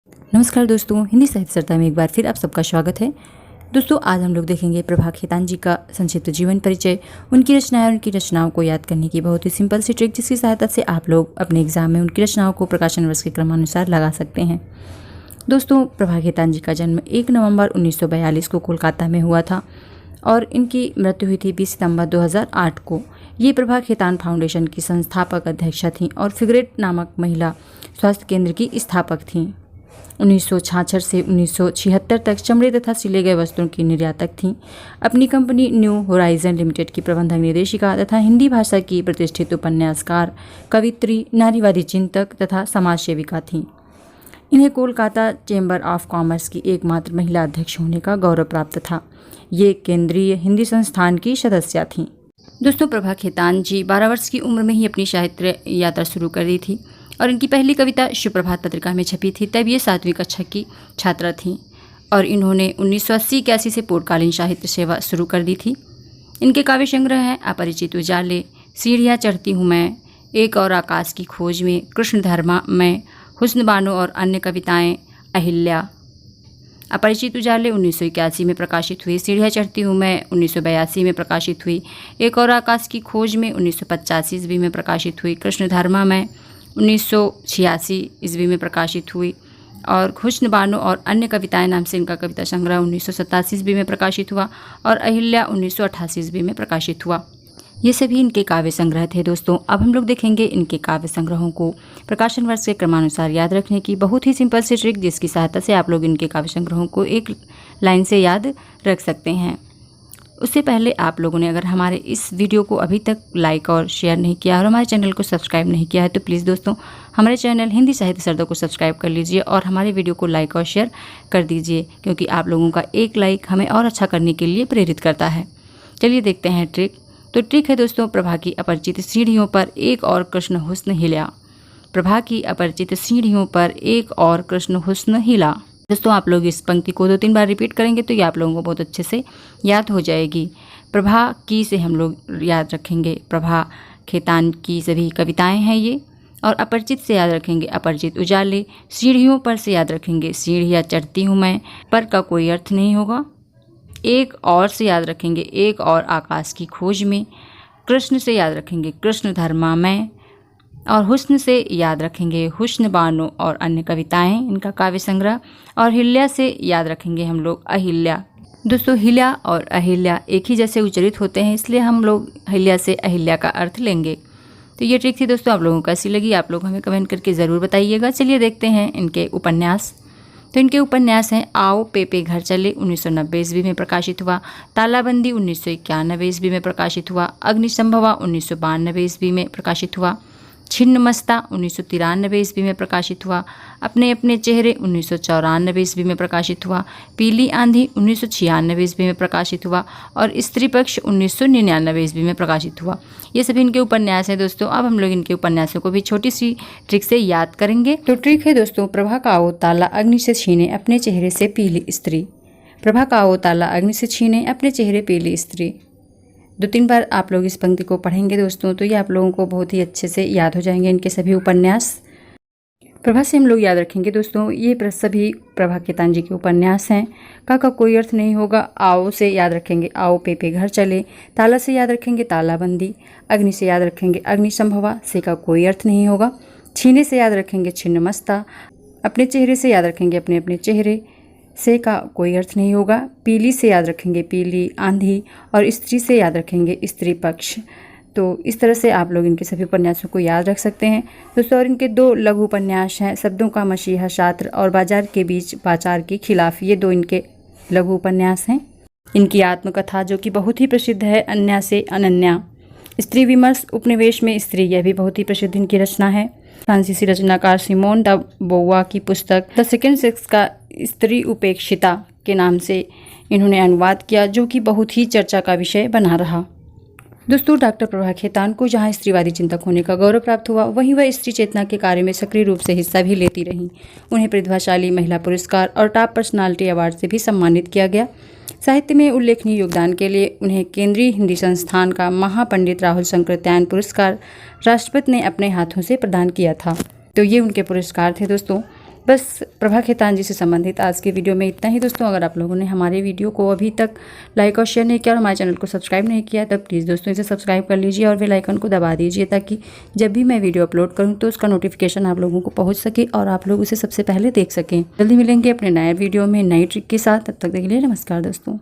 नमस्कार दोस्तों, हिंदी साहित्य सप्ताह में एक बार फिर आप सबका स्वागत है। दोस्तों, आज हम लोग देखेंगे प्रभा खेतान जी का संक्षिप्त जीवन परिचय, उनकी रचनाएं और उनकी रचनाओं को याद करने की बहुत ही सिंपल सी ट्रिक, जिसकी सहायता से आप लोग अपने एग्जाम में उनकी रचनाओं को प्रकाशन वर्ष के क्रमानुसार लगा सकते हैं। दोस्तों, प्रभा खेतान जी का जन्म 1 नवंबर 1942 को कोलकाता में हुआ था और इनकी मृत्यु हुई थी 20 सितंबर 2008 को। ये प्रभा खेतान फाउंडेशन की संस्थापक अध्यक्षा थीं और फिगरेट नामक महिला स्वास्थ्य केंद्र की स्थापक थीं। 1966 से 1976 तक चमड़े तथा सिले गए वस्त्रों की निर्यातक थीं। अपनी कंपनी न्यू होराइजन लिमिटेड की प्रबंधक निर्देशिका तथा हिंदी भाषा की प्रतिष्ठित उपन्यासकार, कवित्री, नारीवादी चिंतक तथा समाज सेविका थीं। इन्हें कोलकाता चैम्बर ऑफ कॉमर्स की एकमात्र महिला अध्यक्ष होने का गौरव प्राप्त था। ये केंद्रीय हिंदी संस्थान की सदस्य थीं। दोस्तों, प्रभा खेतान जी 12 वर्ष की उम्र में ही अपनी साहित्य यात्रा शुरू कर दी थी और इनकी पहली कविता सुप्रभात पत्रिका में छपी थी। तब ये 7वीं कक्षा की छात्रा थीं और इन्होंने 1980-81 से पूर्णकालीन साहित्य सेवा शुरू कर दी थी। इनके काव्य संग्रह हैं अपरिचित उजाले, सीढ़ियाँ चढ़ती हूँ मैं, एक और आकाश की खोज में, कृष्ण धर्मा में, हुस्न बानो और अन्य कविताएं, अहिल्या। अपरिचित उजाले 1981 में प्रकाशित हुई, सीढ़ियाँ चढ़ती हूँ मैं 1982 में प्रकाशित हुई, एक और आकाश की खोज में 1985 ईस्वी में प्रकाशित हुई, कृष्ण धर्मा में 1986 ईस्वी में प्रकाशित हुई और हुस्न बानो और अन्य कविताएं नाम से इनका कविता संग्रह 1987 ईस्वी में प्रकाशित हुआ और अहिल्या 1988 ईस्वी में प्रकाशित हुआ। ये सभी इनके काव्य संग्रह थे। दोस्तों, अब हम लोग देखेंगे इनके काव्य संग्रहों को प्रकाशन वर्ष के क्रमानुसार याद रखने की बहुत ही सिंपल सी ट्रिक, जिसकी सहायता से आप लोग इनके काव्य संग्रहों को एक लाइन से याद रख सकते हैं। उससे पहले आप लोगों ने अगर हमारे इस वीडियो को अभी तक लाइक और शेयर नहीं किया और हमारे चैनल को सब्सक्राइब नहीं किया है तो प्लीज़ दोस्तों हमारे चैनल हिंदी साहित्य सरदा को सब्सक्राइब कर लीजिए और हमारे वीडियो को लाइक और शेयर कर दीजिए, क्योंकि आप लोगों का एक लाइक हमें और अच्छा करने के लिए प्रेरित करता है। चलिए देखते हैं ट्रिक। तो ट्रिक है दोस्तों, प्रभा की अपरिचित सीढ़ियों पर एक और कृष्ण हुस्न हिला। प्रभा की अपरिचित सीढ़ियों पर एक और कृष्ण हुस्न हिला। दोस्तों, आप लोग इस पंक्ति को 2-3 बार रिपीट करेंगे तो ये आप लोगों को बहुत अच्छे से याद हो जाएगी। प्रभा की से हम लोग याद रखेंगे प्रभा खेतान की सभी कविताएं हैं ये, और अपरिचित से याद रखेंगे अपरिचित उजाले, सीढ़ियों पर से याद रखेंगे सीढ़ियाँ चढ़ती हूँ मैं, पर का कोई अर्थ नहीं होगा। एक और से याद रखेंगे एक और आकाश की खोज में, कृष्ण से याद रखेंगे कृष्ण धर्मा में, और हुस्न से याद रखेंगे हुस्न बानो और अन्य कविताएं इनका काव्य संग्रह, और हिल्या से याद रखेंगे हम लोग अहिल्या। दोस्तों, हिल्या और अहिल्या एक ही जैसे उच्चारित होते हैं, इसलिए हम लोग हिल्या से अहिल्या का अर्थ लेंगे। तो ये ट्रिक थी दोस्तों, आप लोगों को कैसी लगी आप लोग हमें कमेंट करके ज़रूर बताइएगा। चलिए देखते हैं इनके उपन्यास। तो इनके उपन्यास हैं आओ पेपे घर चले 1990 ईस्वी में प्रकाशित हुआ, तालाबंदी 1991 ईस्वी में प्रकाशित हुआ, अग्निसंभवा 1992 ईस्वी में प्रकाशित हुआ, छिन्नमस्ता 1993 ईस्वी में प्रकाशित हुआ, अपने अपने चेहरे 1994 ईस्वी में प्रकाशित हुआ, पीली आंधी 1996 ईस्वी में प्रकाशित हुआ और स्त्री पक्ष 1999 ईस्वी में प्रकाशित हुआ। ये सभी इनके उपन्यास हैं दोस्तों। अब हम लोग इनके उपन्यासों को भी छोटी सी ट्रिक से याद करेंगे। तो ट्रिक है दोस्तों, प्रभा का आओ ताला अग्नि से छीने अपने चेहरे से पीली स्त्री। प्रभा का आओ ताला अग्नि से छीने अपने चेहरे पीली स्त्री। 2-3 बार आप लोग इस पंक्ति को पढ़ेंगे दोस्तों, तो ये आप लोगों को बहुत ही अच्छे से याद हो जाएंगे इनके सभी उपन्यास। प्रभा से हम लोग याद रखेंगे दोस्तों, ये सभी प्रभा खेतान जी के उपन्यास हैं। का कोई अर्थ नहीं होगा। आओ से याद रखेंगे आओ पेपे घर चले, ताला से याद रखेंगे तालाबंदी, अग्नि से याद रखेंगे अग्निसंभवा, से का कोई अर्थ नहीं होगा। छीने से याद रखेंगे छिन्नमस्ता, अपने चेहरे से याद रखेंगे अपने अपने चेहरे, से का कोई अर्थ नहीं होगा। पीली से याद रखेंगे पीली आंधी और स्त्री से याद रखेंगे स्त्री पक्ष। तो इस तरह से आप लोग इनके सभी उपन्यासों को याद रख सकते हैं दोस्तों। और इनके 2 लघु उपन्यास हैं, शब्दों का मसीहा छात्र और बाजार के बीच बाजार के खिलाफ। ये 2 इनके लघु उपन्यास हैं। इनकी आत्मकथा जो कि बहुत ही प्रसिद्ध है, अन्या से अनन्या, स्त्री विमर्श उपनिवेश में स्त्री, यह भी बहुत ही प्रसिद्ध इनकी रचना है। फ्रांसीसी रचनाकार सिमोन द बोवा की पुस्तक द सेकेंड सेक्स का स्त्री उपेक्षिता के नाम से इन्होंने अनुवाद किया, जो कि बहुत ही चर्चा का विषय बना रहा। दोस्तों, डॉक्टर प्रभा खेतान को जहां स्त्रीवादी चिंतक होने का गौरव प्राप्त हुआ, वहीं वह स्त्री चेतना के कार्य में सक्रिय रूप से हिस्सा भी लेती रहीं। उन्हें प्रतिभाशाली महिला पुरस्कार और टॉप पर्सनालिटी अवार्ड से भी सम्मानित किया गया। साहित्य में उल्लेखनीय योगदान के लिए उन्हें केंद्रीय हिंदी संस्थान का महापंडित राहुल शंकरत्यायन पुरस्कार राष्ट्रपति ने अपने हाथों से प्रदान किया था। तो ये उनके पुरस्कार थे दोस्तों। बस प्रभा खेतान जी से संबंधित आज के वीडियो में इतना ही दोस्तों। अगर आप लोगों ने हमारे वीडियो को अभी तक लाइक और शेयर नहीं किया और हमारे चैनल को सब्सक्राइब नहीं किया तब प्लीज़ दोस्तों इसे सब्सक्राइब कर लीजिए और बेल आइकन को दबा दीजिए ताकि जब भी मैं वीडियो अपलोड करूँ तो उसका नोटिफिकेशन आप लोगों को पहुँच सके और आप लोग उसे सबसे पहले देख सकें। जल्दी मिलेंगे अपने नए वीडियो में नई ट्रिक के साथ। तब तक के लिए नमस्कार दोस्तों।